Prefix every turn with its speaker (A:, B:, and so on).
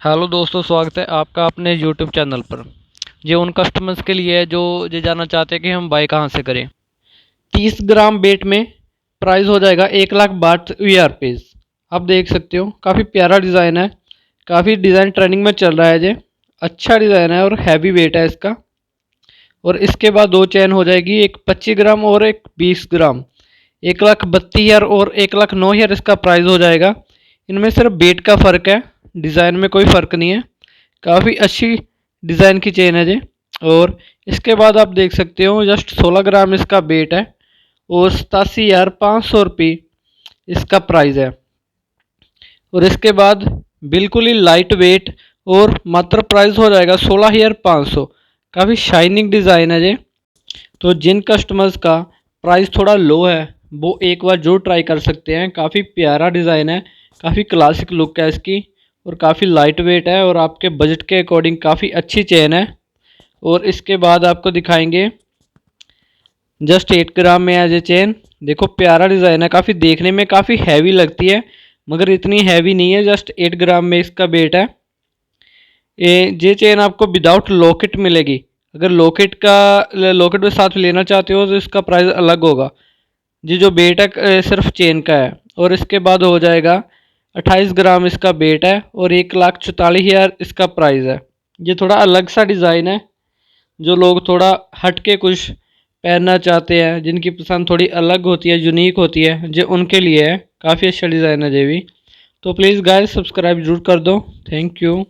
A: Hello दोस्तों, स्वागत है आपका अपने यूट्यूब चैनल पर। ये उन कस्टमर्स के लिए है जो ये जानना चाहते हैं कि हम बाय कहाँ से करें। 30 ग्राम वेट में प्राइस हो जाएगा 1,62,000 रुपीज़। आप देख सकते हो काफ़ी प्यारा डिज़ाइन है। काफ़ी डिज़ाइन ट्रेंडिंग में चल रहा है। ये अच्छा डिज़ाइन है और हैवी वेट है इसका। और इसके बाद दो चैन हो जाएगी, एक 25 ग्राम और एक 20 ग्राम। 1,32,000 और 1,09,000 इसका प्राइस हो जाएगा। इनमें सिर्फ वेट का फ़र्क है, डिज़ाइन में कोई फ़र्क नहीं है। काफ़ी अच्छी डिज़ाइन की चेन है ये। और इसके बाद आप देख सकते हो जस्ट 16 ग्राम इसका वेट है और 87,500 रुपये इसका प्राइस है। और इसके बाद बिल्कुल ही लाइट वेट और मात्र प्राइस हो जाएगा 16,500। काफ़ी शाइनिंग डिज़ाइन है ये। तो जिन कस्टमर्स का प्राइस थोड़ा लो है वो एक बार जो ट्राई कर सकते हैं। काफ़ी प्यारा डिज़ाइन है, काफ़ी क्लासिक लुक है इसकी और काफ़ी लाइट वेट है और आपके बजट के अकॉर्डिंग काफ़ी अच्छी चेन है। और इसके बाद आपको दिखाएंगे जस्ट 8 ग्राम में है ये चेन। देखो प्यारा डिज़ाइन है, काफ़ी देखने में काफ़ी हैवी लगती है मगर इतनी हैवी नहीं है। जस्ट 8 ग्राम में इसका वेट है। ये चेन आपको विदाउट लॉकेट मिलेगी। अगर लॉकेट के साथ लेना चाहते हो तो इसका प्राइस अलग होगा। जी जो बेट है सिर्फ चेन का है। और इसके बाद हो जाएगा 28 ग्राम इसका बेट है और 1,44,000 इसका प्राइस है। ये थोड़ा अलग सा डिज़ाइन है। जो लोग थोड़ा हट के कुछ पहनना चाहते हैं, जिनकी पसंद थोड़ी अलग होती है, यूनिक होती है, जो उनके लिए है। काफ़ी अच्छा डिज़ाइन है ये भी। तो प्लीज़ गाइस सब्सक्राइब जरूर कर दो। Thank you.